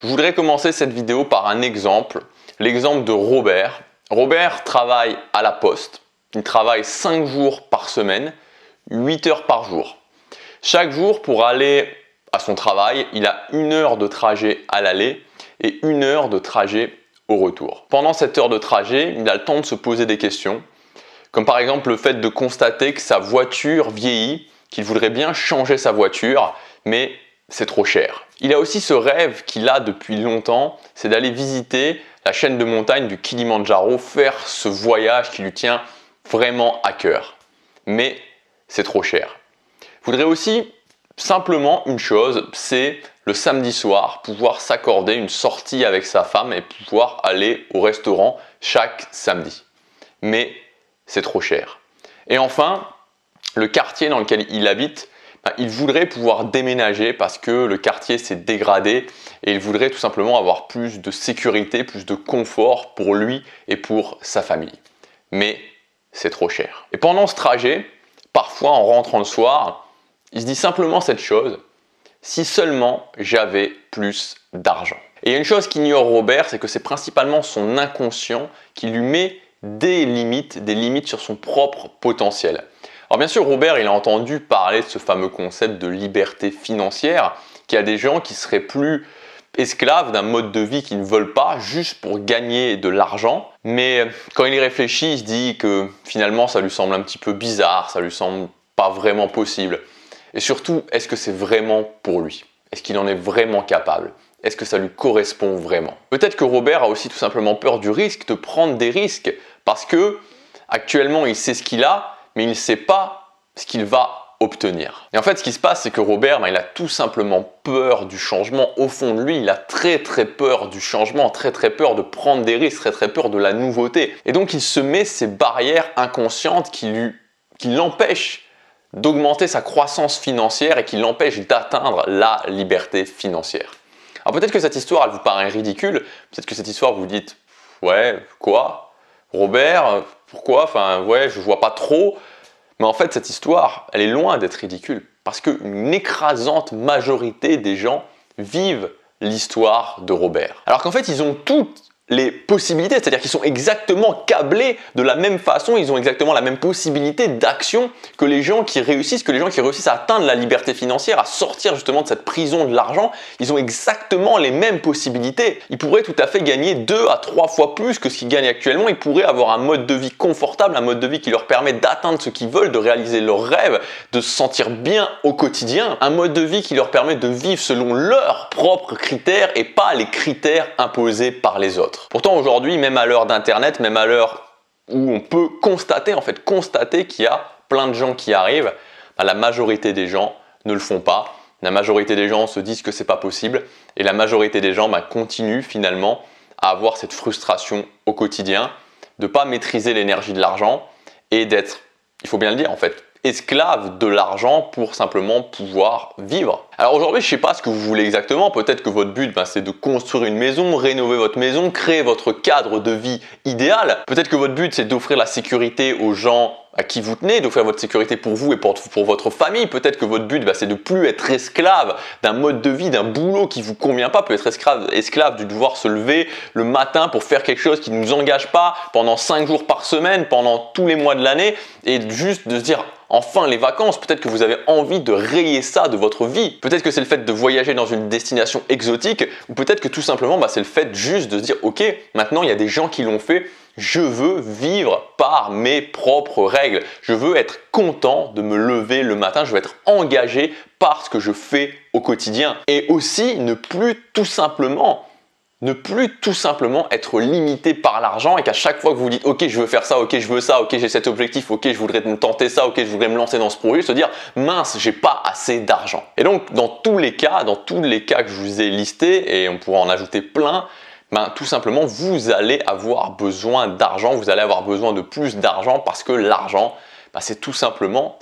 Je voudrais commencer cette vidéo par un exemple, l'exemple de Robert. Robert travaille à la poste, il travaille 5 jours par semaine, 8 heures par jour. Chaque jour pour aller à son travail, il a 1 heure de trajet à l'aller et 1 heure de trajet au retour. Pendant cette heure de trajet, il a le temps de se poser des questions, comme par exemple le fait de constater que sa voiture vieillit, qu'il voudrait bien changer sa voiture, mais c'est trop cher. Il a aussi ce rêve qu'il a depuis longtemps, c'est d'aller visiter la chaîne de montagne du Kilimandjaro, faire ce voyage qui lui tient vraiment à cœur. Mais c'est trop cher. Il voudrait aussi simplement une chose, c'est le samedi soir, pouvoir s'accorder une sortie avec sa femme et pouvoir aller au restaurant chaque samedi. Mais c'est trop cher. Et enfin, le quartier dans lequel il habite, il voudrait pouvoir déménager parce que le quartier s'est dégradé et il voudrait tout simplement avoir plus de sécurité, plus de confort pour lui et pour sa famille. Mais c'est trop cher. Et pendant ce trajet, parfois en rentrant le soir, il se dit simplement cette chose: si seulement j'avais plus d'argent. Et il y a une chose qu'ignore Robert, c'est que c'est principalement son inconscient qui lui met des limites sur son propre potentiel. Alors bien sûr, Robert, il a entendu parler de ce fameux concept de liberté financière, qu'il y a des gens qui seraient plus esclaves d'un mode de vie qu'ils ne veulent pas juste pour gagner de l'argent. Mais quand il y réfléchit, il se dit que finalement ça lui semble un petit peu bizarre, ça lui semble pas vraiment possible. Et surtout, est-ce que c'est vraiment pour lui? Est-ce qu'il en est vraiment capable? Est-ce que ça lui correspond vraiment? Peut-être que Robert a aussi tout simplement peur du risque, de prendre des risques, parce que actuellement il sait ce qu'il a, mais il ne sait pas ce qu'il va obtenir. Et en fait, ce qui se passe, c'est que Robert, il a tout simplement peur du changement. Au fond de lui, il a très peur du changement, très peur de prendre des risques, très peur de la nouveauté. Et donc, il se met ces barrières inconscientes qui l'empêchent d'augmenter sa croissance financière et qui l'empêchent d'atteindre la liberté financière. Alors peut-être que cette histoire, elle vous paraît ridicule. Peut-être que cette histoire, vous vous dites « Ouais, quoi? Robert, pourquoi? Enfin, ouais, je vois pas trop. » Mais en fait, cette histoire, elle est loin d'être ridicule. Parce qu'une écrasante majorité des gens vivent l'histoire de Robert. Alors qu'en fait, ils ont toutes les possibilités, c'est-à-dire qu'ils sont exactement câblés de la même façon, ils ont exactement la même possibilité d'action que les gens qui réussissent, à atteindre la liberté financière, à sortir justement de cette prison de l'argent. Ils ont exactement les mêmes possibilités. Ils pourraient tout à fait gagner 2 à 3 fois plus que ce qu'ils gagnent actuellement. Ils pourraient avoir un mode de vie confortable, un mode de vie qui leur permet d'atteindre ce qu'ils veulent, de réaliser leurs rêves, de se sentir bien au quotidien. Un mode de vie qui leur permet de vivre selon leurs propres critères et pas les critères imposés par les autres. Pourtant aujourd'hui, même à l'heure d'internet, même à l'heure où on peut constater qu'il y a plein de gens qui arrivent, la majorité des gens ne le font pas. La majorité des gens se disent que c'est pas possible et la majorité des gens continuent finalement à avoir cette frustration au quotidien, de ne pas maîtriser l'énergie de l'argent et d'être, il faut bien le dire en fait, esclave de l'argent pour simplement pouvoir vivre. Alors aujourd'hui, je ne sais pas ce que vous voulez exactement. Peut-être que votre but, c'est de construire une maison, rénover votre maison, créer votre cadre de vie idéal. Peut-être que votre but, c'est d'offrir la sécurité aux gens à qui vous tenez, d'offrir votre sécurité pour vous et pour votre famille. Peut-être que votre but, c'est de plus être esclave d'un mode de vie, d'un boulot qui ne vous convient pas. Peut-être esclave du devoir se lever le matin pour faire quelque chose qui ne nous engage pas pendant 5 jours par semaine, pendant tous les mois de l'année, et juste de se dire enfin les vacances. Peut-être que vous avez envie de rayer ça de votre vie. Peut-être que c'est le fait de voyager dans une destination exotique, ou peut-être que tout simplement c'est le fait juste de se dire ok, maintenant il y a des gens qui l'ont fait. Je veux vivre par mes propres règles. Je veux être content de me lever le matin. Je veux être engagé par ce que je fais au quotidien. Et aussi ne plus tout simplement être limité par l'argent et qu'à chaque fois que vous vous dites ok je veux faire ça, ok je veux ça, ok j'ai cet objectif, ok je voudrais me tenter ça, ok je voudrais me lancer dans ce projet, se dire mince j'ai pas assez d'argent. Et donc dans tous les cas que je vous ai listés, et on pourra en ajouter plein, tout simplement vous allez avoir besoin d'argent, vous allez avoir besoin de plus d'argent parce que l'argent c'est tout simplement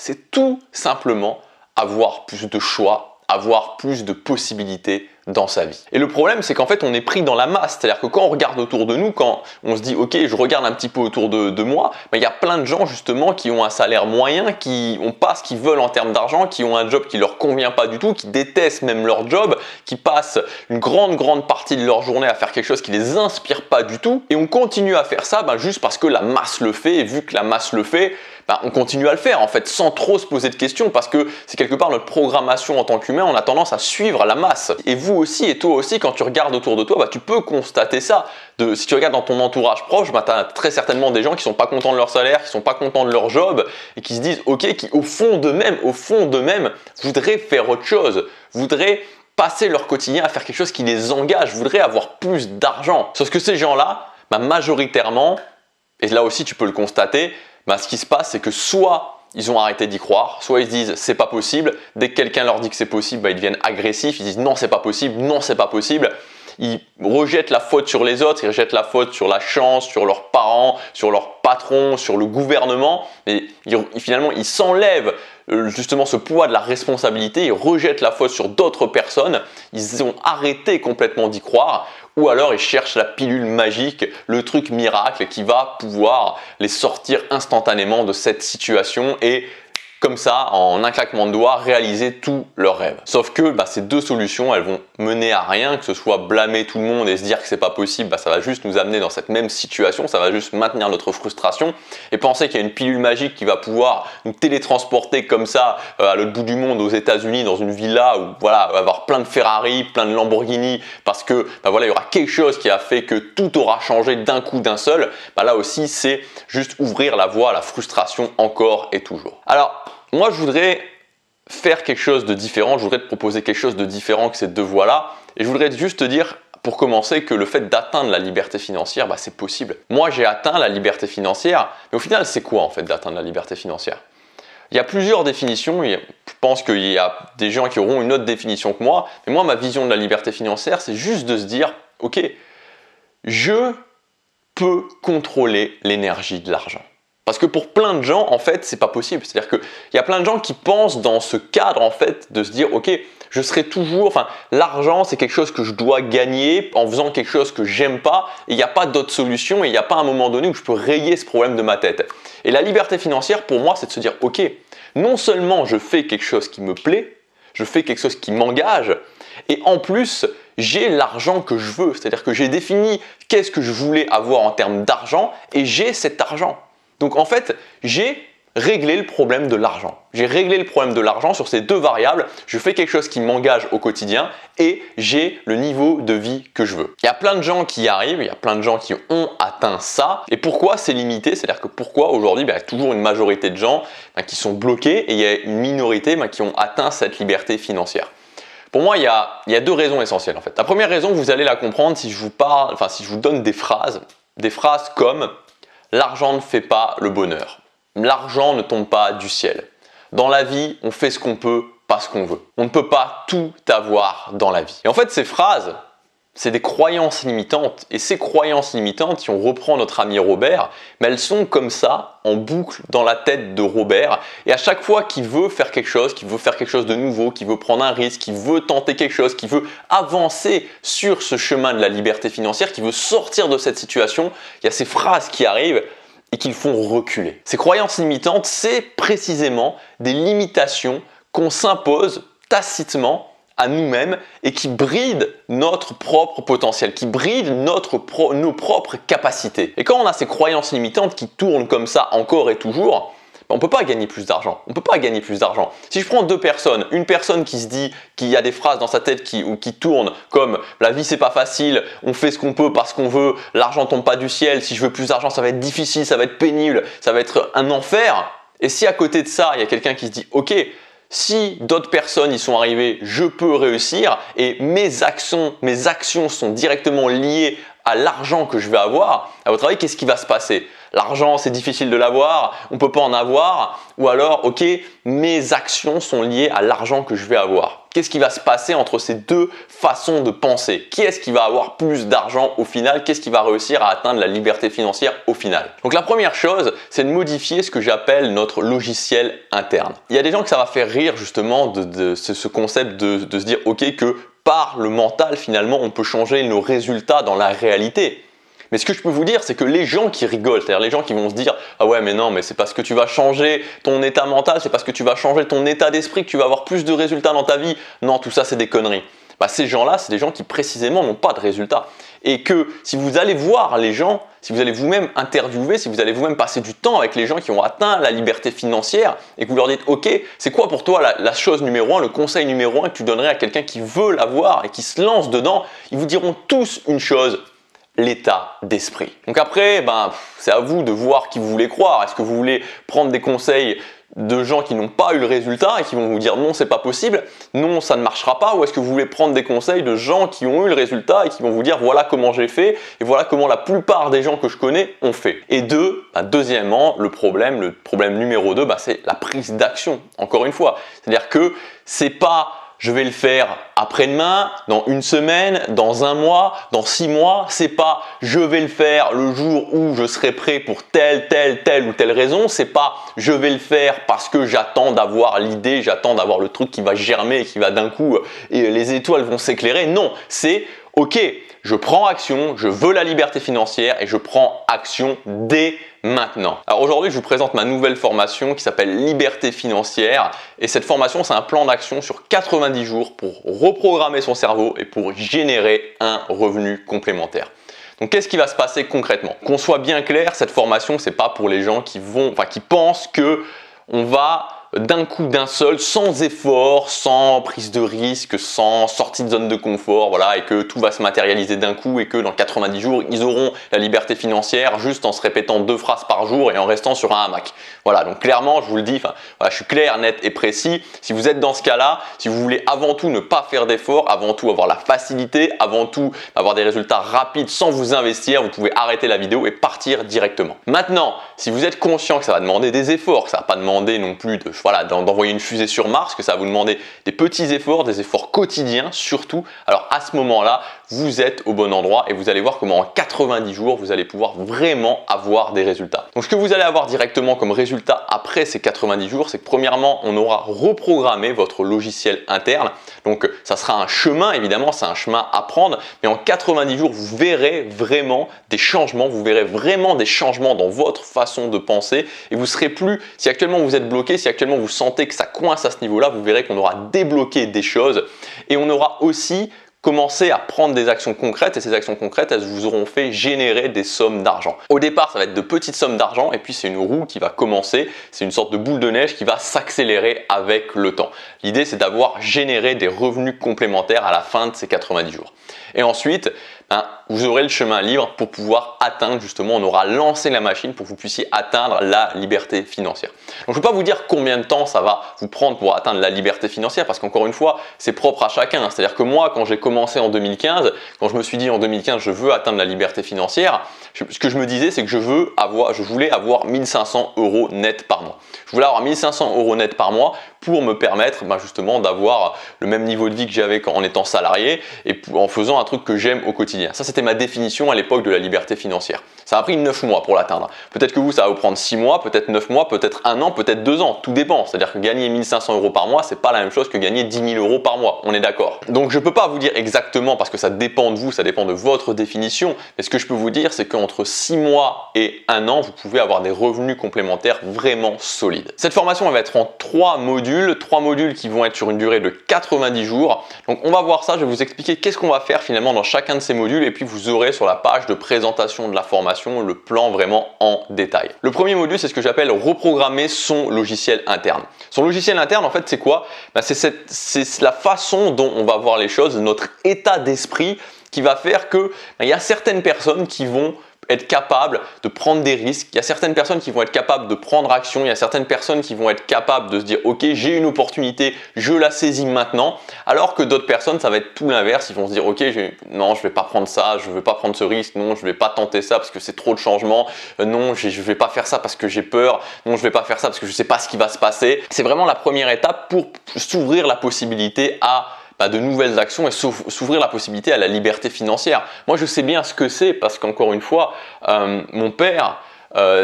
avoir plus de choix, avoir plus de possibilités dans sa vie. Et le problème, c'est qu'en fait, on est pris dans la masse. C'est-à-dire que quand on regarde autour de nous, quand on se dit, ok, je regarde un petit peu autour de moi, il y a plein de gens justement qui ont un salaire moyen, qui n'ont pas ce qu'ils veulent en termes d'argent, qui ont un job qui leur convient pas du tout, qui détestent même leur job, qui passent une grande partie de leur journée à faire quelque chose qui les inspire pas du tout. Et on continue à faire ça juste parce que la masse le fait. Et vu que la masse le fait, on continue à le faire en fait sans trop se poser de questions parce que c'est quelque part notre programmation en tant qu'humain, on a tendance à suivre la masse. Et vous aussi et toi aussi, quand tu regardes autour de toi, tu peux constater ça. Si tu regardes dans ton entourage proche, tu as très certainement des gens qui sont pas contents de leur salaire, qui sont pas contents de leur job et qui se disent ok, qui au fond d'eux-mêmes voudraient faire autre chose, voudraient passer leur quotidien à faire quelque chose qui les engage, voudraient avoir plus d'argent. Sauf que ces gens-là, majoritairement, et là aussi tu peux le constater, ce qui se passe, c'est que soit ils ont arrêté d'y croire, soit ils se disent c'est pas possible. Dès que quelqu'un leur dit que c'est possible, ils deviennent agressifs, ils disent non c'est pas possible, non c'est pas possible. Ils rejettent la faute sur les autres, ils rejettent la faute sur la chance, sur leurs parents, sur leur patron, sur le gouvernement. Et finalement, ils s'enlèvent justement ce poids de la responsabilité, ils rejettent la faute sur d'autres personnes. Ils ont arrêté complètement d'y croire. Ou alors ils cherchent la pilule magique, le truc miracle qui va pouvoir les sortir instantanément de cette situation et comme ça, en un claquement de doigts, réaliser tous leurs rêves. Sauf que ces deux solutions, elles vont mener à rien, que ce soit blâmer tout le monde et se dire que c'est pas possible, ça va juste nous amener dans cette même situation, ça va juste maintenir notre frustration et penser qu'il y a une pilule magique qui va pouvoir nous télétransporter comme ça à l'autre bout du monde aux États-Unis dans une villa où on va avoir plein de Ferrari, plein de Lamborghini parce que il y aura quelque chose qui a fait que tout aura changé d'un coup d'un seul. Là aussi, c'est juste ouvrir la voie à la frustration encore et toujours. Alors, moi, je voudrais faire quelque chose de différent, je voudrais te proposer quelque chose de différent que ces deux voies-là. Et je voudrais juste te dire, pour commencer, que le fait d'atteindre la liberté financière, c'est possible. Moi, j'ai atteint la liberté financière, mais au final, c'est quoi en fait d'atteindre la liberté financière? Il y a plusieurs définitions, je pense qu'il y a des gens qui auront une autre définition que moi, mais moi, ma vision de la liberté financière, c'est juste de se dire, ok, je peux contrôler l'énergie de l'argent. Parce que pour plein de gens, en fait, c'est pas possible. C'est-à-dire qu'il y a plein de gens qui pensent dans ce cadre, en fait, de se dire, ok, je serai toujours, l'argent, c'est quelque chose que je dois gagner en faisant quelque chose que j'aime pas. Et il n'y a pas d'autre solution et il n'y a pas un moment donné où je peux rayer ce problème de ma tête. Et la liberté financière, pour moi, c'est de se dire, ok, non seulement je fais quelque chose qui me plaît, je fais quelque chose qui m'engage, et en plus, j'ai l'argent que je veux. C'est-à-dire que j'ai défini qu'est-ce que je voulais avoir en termes d'argent et j'ai cet argent. Donc en fait, j'ai réglé le problème de l'argent. J'ai réglé le problème de l'argent sur ces deux variables. Je fais quelque chose qui m'engage au quotidien et j'ai le niveau de vie que je veux. Il y a plein de gens qui y arrivent, il y a plein de gens qui ont atteint ça. Et pourquoi c'est limité? C'est-à-dire que pourquoi aujourd'hui, il y a toujours une majorité de gens qui sont bloqués et il y a une minorité qui ont atteint cette liberté financière. Pour moi, il y a deux raisons essentielles en fait. La première raison, vous allez la comprendre si je vous donne des phrases comme l'argent ne fait pas le bonheur. L'argent ne tombe pas du ciel. Dans la vie, on fait ce qu'on peut, pas ce qu'on veut. On ne peut pas tout avoir dans la vie. Et en fait, ces phrases, c'est des croyances limitantes. Et ces croyances limitantes, si on reprend notre ami Robert, elles sont comme ça, en boucle dans la tête de Robert. Et à chaque fois qu'il veut faire quelque chose de nouveau, qu'il veut prendre un risque, qu'il veut tenter quelque chose, qu'il veut avancer sur ce chemin de la liberté financière, qu'il veut sortir de cette situation, il y a ces phrases qui arrivent et qui le font reculer. Ces croyances limitantes, c'est précisément des limitations qu'on s'impose tacitement à nous-mêmes et qui brident notre propre potentiel, qui brident nos propres capacités. Et quand on a ces croyances limitantes qui tournent comme ça encore et toujours, on ne peut pas gagner plus d'argent. On ne peut pas gagner plus d'argent. Si je prends deux personnes, une personne qui se dit qu'il y a des phrases dans sa tête qui tournent comme « la vie c'est pas facile, on fait ce qu'on peut parce qu'on veut, l'argent tombe pas du ciel, si je veux plus d'argent ça va être difficile, ça va être pénible, ça va être un enfer ». Et si à côté de ça, il y a quelqu'un qui se dit « ok, si d'autres personnes y sont arrivées, je peux réussir et mes actions sont directement liées à l'argent que je vais avoir », à votre avis, qu'est-ce qui va se passer? L'argent, c'est difficile de l'avoir, on ne peut pas en avoir, ou alors, ok, mes actions sont liées à l'argent que je vais avoir. Qu'est-ce qui va se passer entre ces deux façons de penser? Qui est-ce qui va avoir plus d'argent au final? Qu'est-ce qui va réussir à atteindre la liberté financière au final? Donc la première chose, c'est de modifier ce que j'appelle notre logiciel interne. Il y a des gens que ça va faire rire justement de ce concept de se dire, ok, que par le mental, finalement, on peut changer nos résultats dans la réalité. Mais ce que je peux vous dire, c'est que les gens qui rigolent, c'est-à-dire les gens qui vont se dire « Ah ouais, mais non, mais c'est parce que tu vas changer ton état mental, c'est parce que tu vas changer ton état d'esprit que tu vas avoir plus de résultats dans ta vie. Non, tout ça, c'est des conneries. » Bah, ces gens-là, c'est des gens qui précisément n'ont pas de résultats. Et que si vous allez voir les gens, si vous allez vous-même interviewer, si vous allez vous-même passer du temps avec les gens qui ont atteint la liberté financière et que vous leur dites « Ok, c'est quoi pour toi la chose numéro 1, le conseil numéro 1 que tu donnerais à quelqu'un qui veut l'avoir et qui se lance dedans ?» Ils vous diront tous une chose: l'état d'esprit. Donc après, c'est à vous de voir qui vous voulez croire. Est-ce que vous voulez prendre des conseils de gens qui n'ont pas eu le résultat et qui vont vous dire non, c'est pas possible, non, ça ne marchera pas, ou est-ce que vous voulez prendre des conseils de gens qui ont eu le résultat et qui vont vous dire voilà comment j'ai fait et voilà comment la plupart des gens que je connais ont fait. Et deuxièmement, le problème numéro 2, c'est la prise d'action, encore une fois. C'est-à-dire que c'est pas je vais le faire après-demain, dans une semaine, dans un mois, dans 6 mois. C'est pas je vais le faire le jour où je serai prêt pour telle ou telle raison. C'est pas je vais le faire parce que j'attends d'avoir l'idée, j'attends d'avoir le truc qui va germer et qui va d'un coup et les étoiles vont s'éclairer. Non, c'est ok, je prends action, je veux la liberté financière et je prends action dès maintenant. Alors aujourd'hui, je vous présente ma nouvelle formation qui s'appelle Liberté financière et cette formation, c'est un plan d'action sur 90 jours pour reprogrammer son cerveau et pour générer un revenu complémentaire. Donc qu'est-ce qui va se passer concrètement? Qu'on soit bien clair, cette formation, c'est pas pour les gens qui pensent que on va d'un coup, d'un seul, sans effort, sans prise de risque, sans sortie de zone de confort, voilà, et que tout va se matérialiser d'un coup et que dans 90 jours, ils auront la liberté financière juste en se répétant 2 phrases par jour et en restant sur un hamac. Voilà, donc clairement, je vous le dis, voilà, je suis clair, net et précis. Si vous êtes dans ce cas-là, si vous voulez avant tout ne pas faire d'efforts, avant tout avoir la facilité, avant tout avoir des résultats rapides sans vous investir, vous pouvez arrêter la vidéo et partir directement. Maintenant, si vous êtes conscient que ça va demander des efforts, que ça va pas demander non plus d'envoyer une fusée sur Mars, que ça va vous demander des petits efforts, des efforts quotidiens surtout, alors à ce moment-là, vous êtes au bon endroit et vous allez voir comment en 90 jours, vous allez pouvoir vraiment avoir des résultats. Donc ce que vous allez avoir directement comme résultat après ces 90 jours, c'est que premièrement, on aura reprogrammé votre logiciel interne. Donc ça sera un chemin, évidemment, c'est un chemin à prendre, mais en 90 jours, vous verrez vraiment des changements, vous verrez vraiment des changements dans votre façon de penser et vous serez plus, si actuellement vous êtes bloqué, si actuellement vous sentez que ça coince à ce niveau-là, vous verrez qu'on aura débloqué des choses et on aura aussi commencer à prendre des actions concrètes et ces actions concrètes, elles vous auront fait générer des sommes d'argent. Au départ, ça va être de petites sommes d'argent et puis c'est une roue qui va commencer, c'est une sorte de boule de neige qui va s'accélérer avec le temps. L'idée, c'est d'avoir généré des revenus complémentaires à la fin de ces 90 jours. Et ensuite, vous aurez le chemin libre pour pouvoir atteindre, justement, on aura lancé la machine pour que vous puissiez atteindre la liberté financière. Donc, je ne peux pas vous dire combien de temps ça va vous prendre pour atteindre la liberté financière parce qu'encore une fois, c'est propre à chacun. C'est-à-dire que moi, quand j'ai commencé en 2015, quand je me suis dit en 2015, je veux atteindre la liberté financière, ce que je me disais, c'est que je voulais avoir 1500 € net par mois. Je voulais avoir 1500 € net par mois pour me permettre justement d'avoir le même niveau de vie que j'avais en étant salarié et en faisant un truc que j'aime au quotidien. Ça, c'était ma définition à l'époque de la liberté financière. Ça a pris 9 mois pour l'atteindre. Peut-être que vous, ça va vous prendre 6 mois, peut-être 9 mois, peut-être 1 an, peut-être 2 ans. Tout dépend. C'est-à-dire que gagner 1500 € par mois, c'est pas la même chose que gagner 10 000 € par mois. On est d'accord. Donc, je peux pas vous dire exactement parce que ça dépend de vous, ça dépend de votre définition. Mais ce que je peux vous dire, c'est qu'entre 6 mois et 1 an, vous pouvez avoir des revenus complémentaires vraiment solides. Cette formation, elle va être en 3 modules qui vont être sur une durée de 90 jours. Donc, on va voir ça. Je vais vous expliquer qu'est-ce qu'on va faire finalement dans chacun de ces modules et puis vous aurez sur la page de présentation de la formation le plan vraiment en détail. Le premier module, c'est ce que j'appelle reprogrammer son logiciel interne. Son logiciel interne, en fait, c'est quoi? C'est la façon dont on va voir les choses, notre état d'esprit qui va faire que il y a certaines personnes qui vont être capables de prendre des risques, il y a certaines personnes qui vont être capables de prendre action, il y a certaines personnes qui vont être capables de se dire ok, j'ai une opportunité, je la saisis maintenant, alors que d'autres personnes, ça va être tout l'inverse, ils vont se dire ok, non, je vais pas prendre ça, je veux pas prendre ce risque, non, je vais pas tenter ça parce que c'est trop de changements, non, je vais pas faire ça parce que j'ai peur, non, je vais pas faire ça parce que je sais pas ce qui va se passer. C'est vraiment la première étape pour s'ouvrir la possibilité à de nouvelles actions et s'ouvrir la possibilité à la liberté financière. Moi, je sais bien ce que c'est parce qu'encore une fois, mon père,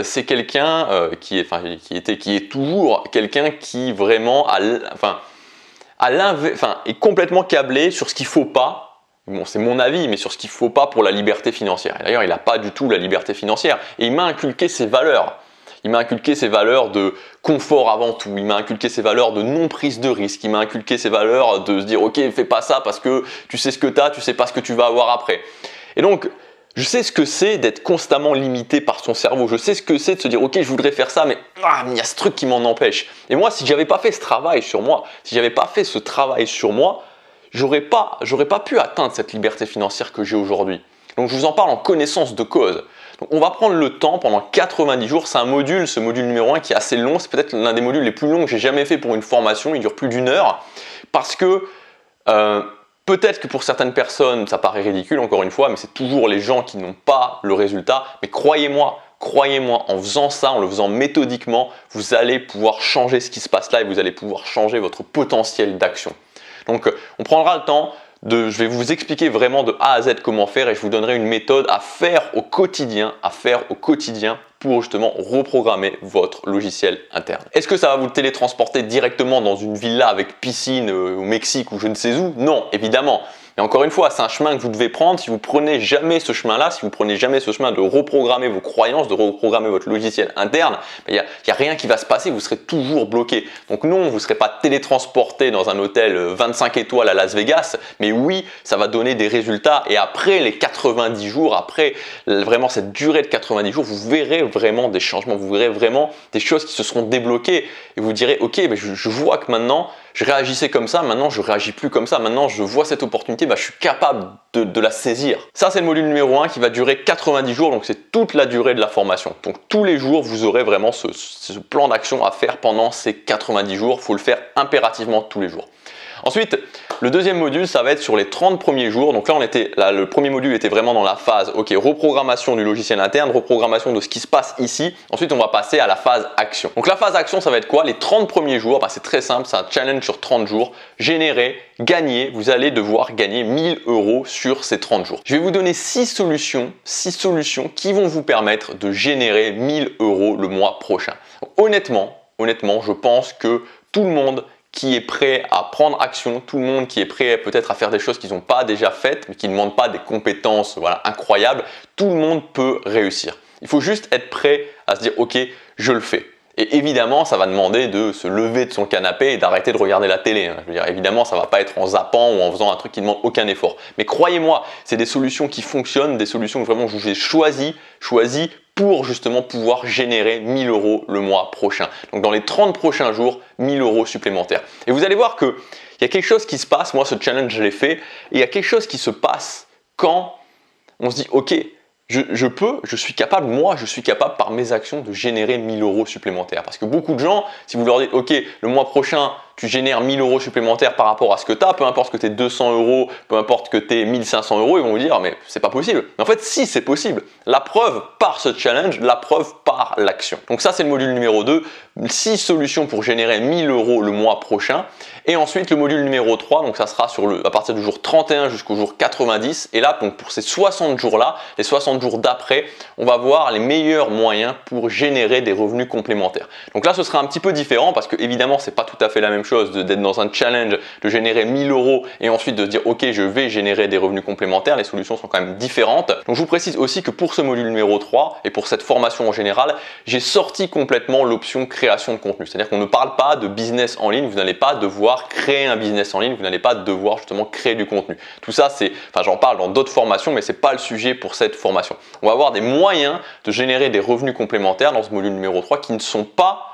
c'est quelqu'un qui est toujours quelqu'un qui vraiment est complètement câblé sur ce qu'il ne faut pas. Bon, c'est mon avis, mais sur ce qu'il ne faut pas pour la liberté financière. Et d'ailleurs, il n'a pas du tout la liberté financière. Et il m'a inculqué ses valeurs. Il m'a inculqué ses valeurs de confort avant tout. Il m'a inculqué ses valeurs de non prise de risque. Il m'a inculqué ses valeurs de se dire « Ok, fais pas ça parce que tu sais ce que tu as, tu sais pas ce que tu vas avoir après. » Et donc, je sais ce que c'est d'être constamment limité par son cerveau. Je sais ce que c'est de se dire « Ok, je voudrais faire ça, mais il y a ce truc qui m'en empêche. » Et moi, si j'avais pas fait ce travail sur moi, si j'avais pas fait ce travail sur moi, j'aurais pas pu atteindre cette liberté financière que j'ai aujourd'hui. Donc, je vous en parle en connaissance de cause. Donc, on va prendre le temps pendant 90 jours. C'est un module, ce module numéro 1 qui est assez long. C'est peut-être l'un des modules les plus longs que j'ai jamais fait pour une formation. Il dure plus d'1 heure parce que peut-être que pour certaines personnes, ça paraît ridicule encore une fois, mais c'est toujours les gens qui n'ont pas le résultat. Mais croyez-moi, en faisant ça, en le faisant méthodiquement, vous allez pouvoir changer ce qui se passe là et vous allez pouvoir changer votre potentiel d'action. Donc, on prendra le temps. Je vais vous expliquer vraiment de A à Z comment faire et je vous donnerai une méthode à faire au quotidien pour justement reprogrammer votre logiciel interne. Est-ce que ça va vous télétransporter directement dans une villa avec piscine au Mexique ou je ne sais où? Non, évidemment. Mais encore une fois, c'est un chemin que vous devez prendre. Si vous prenez jamais ce chemin-là, si vous prenez jamais ce chemin de reprogrammer vos croyances, de reprogrammer votre logiciel interne, il n'y a rien qui va se passer, vous serez toujours bloqué. Donc non, vous ne serez pas télétransporté dans un hôtel 25 étoiles à Las Vegas, mais oui, ça va donner des résultats. Et après les 90 jours, après vraiment cette durée de 90 jours, vous verrez vraiment des changements, vous verrez vraiment des choses qui se seront débloquées et vous direz, ok, mais je vois que maintenant, je réagissais comme ça, maintenant je ne réagis plus comme ça, maintenant je vois cette opportunité, je suis capable de la saisir. Ça, c'est le module numéro 1 qui va durer 90 jours, donc c'est toute la durée de la formation. Donc tous les jours, vous aurez vraiment ce plan d'action à faire pendant ces 90 jours. Il faut le faire impérativement tous les jours. Ensuite, le deuxième module, ça va être sur les 30 premiers jours. Donc là, le premier module était vraiment dans la phase, ok, reprogrammation du logiciel interne, reprogrammation de ce qui se passe ici. Ensuite, on va passer à la phase action. Donc la phase action, ça va être quoi? Les 30 premiers jours, c'est très simple, c'est un challenge sur 30 jours. Générer, gagner, vous allez devoir gagner 1000 € sur ces 30 jours. Je vais vous donner 6 solutions qui vont vous permettre de générer 1000 € le mois prochain. Honnêtement, je pense que tout le monde qui est prêt à prendre action, tout le monde qui est prêt peut-être à faire des choses qu'ils n'ont pas déjà faites, mais qui ne demandent pas des compétences incroyables, tout le monde peut réussir. Il faut juste être prêt à se dire « Ok, je le fais ». Et évidemment, ça va demander de se lever de son canapé et d'arrêter de regarder la télé. Je veux dire, évidemment, ça ne va pas être en zappant ou en faisant un truc qui ne demande aucun effort. Mais croyez-moi, c'est des solutions qui fonctionnent, des solutions que vraiment je vous ai choisies pour justement pouvoir générer 1000 € le mois prochain. Donc dans les 30 prochains jours, 1000 € supplémentaires. Et vous allez voir qu'il y a quelque chose qui se passe, moi ce challenge je l'ai fait, et il y a quelque chose qui se passe quand on se dit ok, je suis capable par mes actions de générer 1000 € supplémentaires. Parce que beaucoup de gens, si vous leur dites ok, le mois prochain, tu génères 1000 € supplémentaires par rapport à ce que tu as, peu importe que tu aies 200 €, peu importe que tu aies 1500 €, ils vont vous dire mais c'est pas possible. Mais en fait, si, c'est possible. La preuve par ce challenge, la preuve par l'action. Donc ça, c'est le module numéro 2, 6 solutions pour générer 1000 € le mois prochain. Et ensuite, le module numéro 3, donc ça sera à partir du jour 31 jusqu'au jour 90. Et là, donc pour ces 60 jours-là, les 60 jours d'après, on va voir les meilleurs moyens pour générer des revenus complémentaires. Donc là, ce sera un petit peu différent parce que évidemment, c'est pas tout à fait la même chose d'être dans un challenge, de générer 1000 € et ensuite de se dire ok, je vais générer des revenus complémentaires. Les solutions sont quand même différentes. Donc je vous précise aussi que pour ce module numéro 3 et pour cette formation en général, j'ai sorti complètement l'option création de contenu. C'est-à-dire qu'on ne parle pas de business en ligne, vous n'allez pas devoir créer un business en ligne, vous n'allez pas devoir justement créer du contenu. Tout ça, j'en parle dans d'autres formations, mais ce n'est pas le sujet pour cette formation. On va avoir des moyens de générer des revenus complémentaires dans ce module numéro 3 qui ne sont pas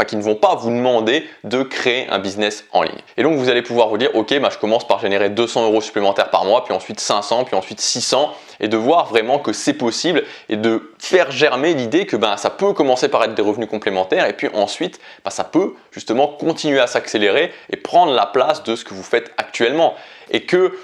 qui ne vont pas vous demander de créer un business en ligne. Et donc vous allez pouvoir vous dire ok, je commence par générer 200 € supplémentaires par mois, puis ensuite 500, puis ensuite 600, et de voir vraiment que c'est possible et de faire germer l'idée que ça peut commencer par être des revenus complémentaires et puis ensuite ça peut justement continuer à s'accélérer et prendre la place de ce que vous faites actuellement. Et que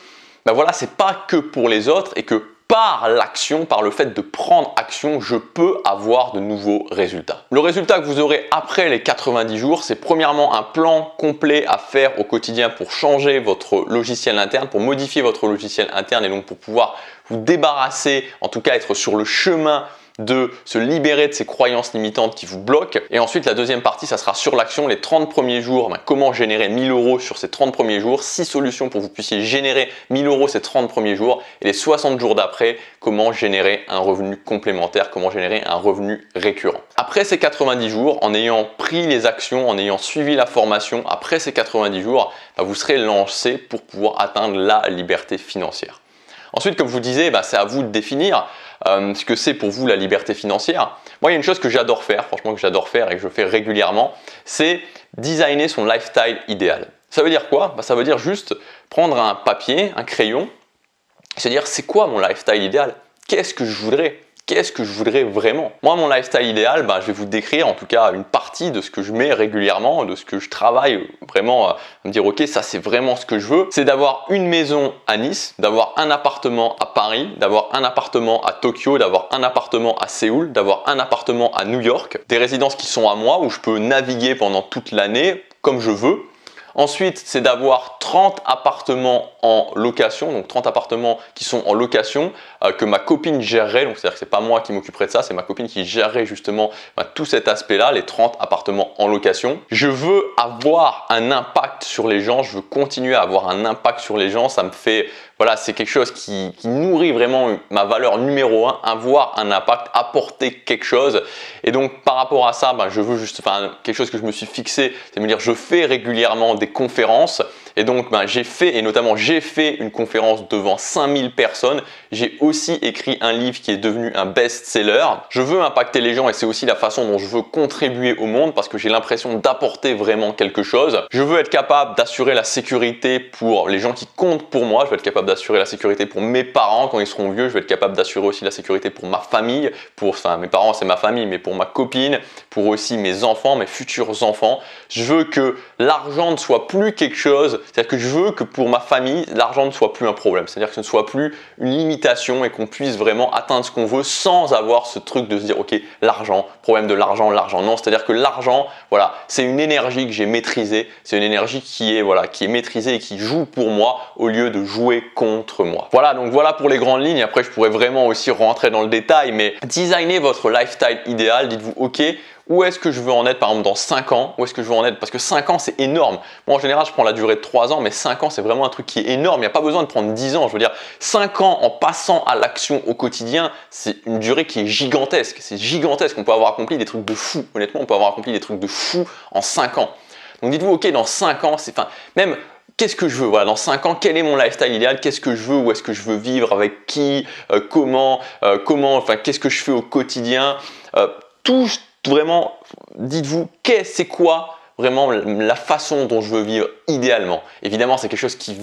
c'est pas que pour les autres et que par l'action, par le fait de prendre action, je peux avoir de nouveaux résultats. Le résultat que vous aurez après les 90 jours, c'est premièrement un plan complet à faire au quotidien pour changer votre logiciel interne, pour modifier votre logiciel interne et donc pour pouvoir vous débarrasser, en tout cas être sur le chemin de se libérer de ces croyances limitantes qui vous bloquent. Et ensuite, la deuxième partie, ça sera sur l'action, les 30 premiers jours, comment générer 1000 € sur ces 30 premiers jours, 6 solutions pour que vous puissiez générer 1000 € ces 30 premiers jours, et les 60 jours d'après, comment générer un revenu complémentaire, comment générer un revenu récurrent. Après ces 90 jours, en ayant pris les actions, en ayant suivi la formation, après ces 90 jours, vous serez lancé pour pouvoir atteindre la liberté financière. Ensuite, comme je vous disais, c'est à vous de définir ce que c'est pour vous la liberté financière. Moi, il y a une chose que j'adore faire, franchement que j'adore faire et que je fais régulièrement, c'est designer son lifestyle idéal. Ça veut dire quoi? Ça veut dire juste prendre un papier, un crayon, et se dire c'est quoi mon lifestyle idéal? Qu'est-ce que je voudrais? Qu'est-ce que je voudrais vraiment? Moi, mon lifestyle idéal, je vais vous décrire en tout cas une partie de ce que je mets régulièrement, de ce que je travaille vraiment à me dire ok, ça c'est vraiment ce que je veux. C'est d'avoir une maison à Nice, d'avoir un appartement à Paris, d'avoir un appartement à Tokyo, d'avoir un appartement à Séoul, d'avoir un appartement à New York, des résidences qui sont à moi où je peux naviguer pendant toute l'année comme je veux. Ensuite, c'est d'avoir 30 appartements en location, donc 30 appartements qui sont en location, que ma copine gérerait, donc c'est-à-dire que c'est pas moi qui m'occuperai de ça, c'est ma copine qui gérerait justement tout cet aspect-là, les 30 appartements en location. Je veux avoir un impact sur les gens, je veux continuer à avoir un impact sur les gens, ça me fait, voilà, c'est quelque chose qui nourrit vraiment ma valeur numéro 1, avoir un impact, apporter quelque chose. Et donc par rapport à ça, je veux juste, quelque chose que je me suis fixé, c'est de me dire je fais régulièrement des conférences. Et donc j'ai fait une conférence devant 5000 personnes. J'ai aussi écrit un livre qui est devenu un best-seller. Je veux impacter les gens et c'est aussi la façon dont je veux contribuer au monde parce que j'ai l'impression d'apporter vraiment quelque chose. Je veux être capable d'assurer la sécurité pour les gens qui comptent pour moi. Je veux être capable d'assurer la sécurité pour mes parents quand ils seront vieux. Je veux être capable d'assurer aussi la sécurité pour ma famille. Mes parents c'est ma famille, mais pour ma copine, pour aussi mes enfants, mes futurs enfants. Je veux que l'argent ne soit plus quelque chose. C'est-à-dire que je veux que pour ma famille, l'argent ne soit plus un problème. C'est-à-dire que ce ne soit plus une limitation et qu'on puisse vraiment atteindre ce qu'on veut sans avoir ce truc de se dire ok, l'argent, problème de l'argent, l'argent. Non, c'est-à-dire que l'argent, voilà, c'est une énergie que j'ai maîtrisée. C'est une énergie qui est maîtrisée et qui joue pour moi au lieu de jouer contre moi. Voilà, donc voilà pour les grandes lignes. Après, je pourrais vraiment aussi rentrer dans le détail, mais designez votre lifestyle idéal. Dites-vous ok, où est-ce que je veux en être par exemple dans 5 ans? Où est-ce que je veux en être? Parce que 5 ans c'est énorme. Moi en général je prends la durée de 3 ans, mais 5 ans c'est vraiment un truc qui est énorme. Il n'y a pas besoin de prendre 10 ans. Je veux dire 5 ans en passant à l'action au quotidien, c'est une durée qui est gigantesque. C'est gigantesque. On peut avoir accompli des trucs de fou. Honnêtement, on peut avoir accompli des trucs de fou en 5 ans. Donc dites-vous ok, dans 5 ans, même qu'est-ce que je veux? Voilà, dans 5 ans, quel est mon lifestyle idéal? Qu'est-ce que je veux? Où est-ce que je veux vivre? Avec qui? Comment? Qu'est-ce que je fais au quotidien? Vraiment, dites-vous, c'est quoi vraiment la façon dont je veux vivre idéalement? Évidemment, c'est quelque chose qui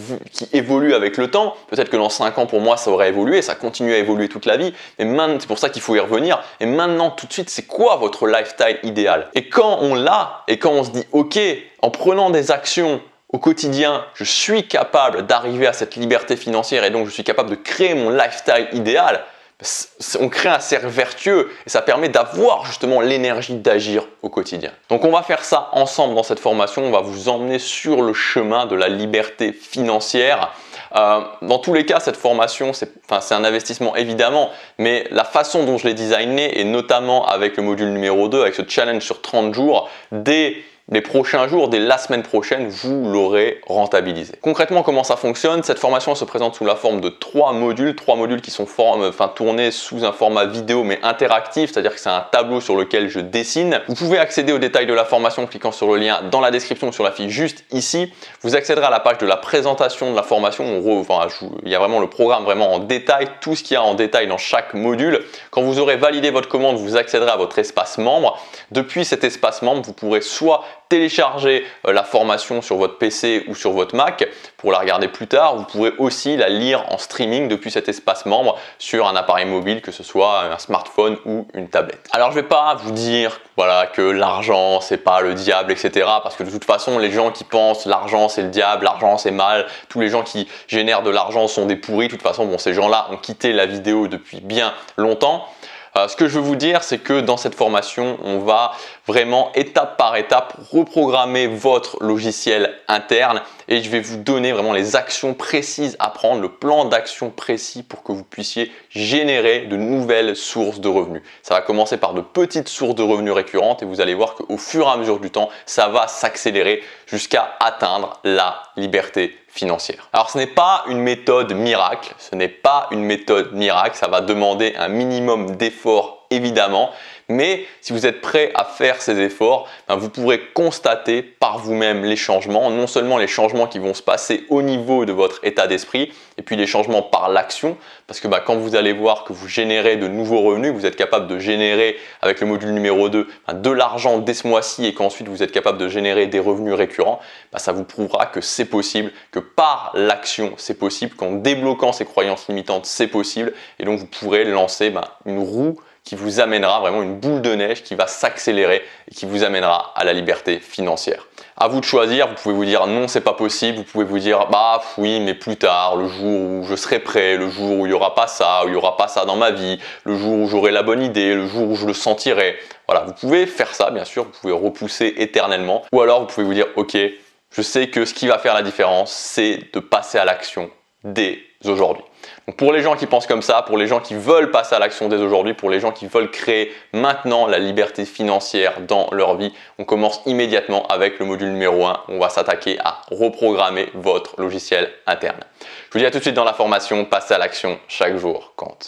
évolue avec le temps. Peut-être que dans 5 ans, pour moi, ça aurait évolué, ça continue à évoluer toute la vie. Mais maintenant, c'est pour ça qu'il faut y revenir. Et maintenant, tout de suite, c'est quoi votre lifestyle idéal? Et quand on l'a, et quand on se dit, ok, en prenant des actions au quotidien, je suis capable d'arriver à cette liberté financière et donc je suis capable de créer mon lifestyle idéal, on crée un cercle vertueux et ça permet d'avoir justement l'énergie d'agir au quotidien. Donc on va faire ça ensemble dans cette formation, on va vous emmener sur le chemin de la liberté financière. Dans tous les cas, cette formation, c'est un investissement évidemment, mais la façon dont je l'ai designé et notamment avec le module numéro 2, avec ce challenge sur 30 jours, dès les prochains jours, dès la semaine prochaine, vous l'aurez rentabilisé. Concrètement, comment ça fonctionne? Cette formation se présente sous la forme de 3 modules qui sont tournés sous un format vidéo mais interactif, c'est-à-dire que c'est un tableau sur lequel je dessine. Vous pouvez accéder aux détails de la formation en cliquant sur le lien dans la description sur la fiche juste ici. Vous accéderez à la page de la présentation de la formation. Il y a vraiment le programme vraiment en détail, tout ce qu'il y a en détail dans chaque module. Quand vous aurez validé votre commande, vous accéderez à votre espace membre. Depuis cet espace membre, vous pourrez soit télécharger la formation sur votre PC ou sur votre Mac pour la regarder plus tard. Vous pourrez aussi la lire en streaming depuis cet espace membre sur un appareil mobile, que ce soit un smartphone ou une tablette. Alors je ne vais pas vous dire que l'argent c'est pas le diable, etc. Parce que de toute façon les gens qui pensent l'argent c'est le diable, l'argent c'est mal, tous les gens qui génèrent de l'argent sont des pourris. De toute façon ces gens-là ont quitté la vidéo depuis bien longtemps. Ce que je veux vous dire, c'est que dans cette formation, on va vraiment étape par étape reprogrammer votre logiciel interne et je vais vous donner vraiment les actions précises à prendre, le plan d'action précis pour que vous puissiez générer de nouvelles sources de revenus. Ça va commencer par de petites sources de revenus récurrentes et vous allez voir qu'au fur et à mesure du temps, ça va s'accélérer jusqu'à atteindre la liberté financière. Alors ce n'est pas une méthode miracle, ça va demander un minimum d'efforts évidemment, mais si vous êtes prêt à faire ces efforts, vous pourrez constater par vous-même les changements, non seulement les changements qui vont se passer au niveau de votre état d'esprit, et puis les changements par l'action, parce que quand vous allez voir que vous générez de nouveaux revenus, vous êtes capable de générer avec le module numéro 2 de l'argent dès ce mois-ci et qu'ensuite vous êtes capable de générer des revenus récurrents, ça vous prouvera que c'est possible, que par l'action c'est possible, qu'en débloquant ces croyances limitantes c'est possible, et donc vous pourrez lancer une roue qui vous amènera vraiment une boule de neige qui va s'accélérer et qui vous amènera à la liberté financière. À vous de choisir, vous pouvez vous dire non c'est pas possible, vous pouvez vous dire oui mais plus tard, le jour où je serai prêt, le jour où il n'y aura pas ça, où il n'y aura pas ça dans ma vie, le jour où j'aurai la bonne idée, le jour où je le sentirai. Voilà, vous pouvez faire ça bien sûr, vous pouvez repousser éternellement, ou alors vous pouvez vous dire ok, je sais que ce qui va faire la différence c'est de passer à l'action dès aujourd'hui. Donc pour les gens qui pensent comme ça, pour les gens qui veulent passer à l'action dès aujourd'hui, pour les gens qui veulent créer maintenant la liberté financière dans leur vie, on commence immédiatement avec le module numéro 1. On va s'attaquer à reprogrammer votre logiciel interne. Je vous dis à tout de suite dans la formation, passez à l'action, chaque jour compte.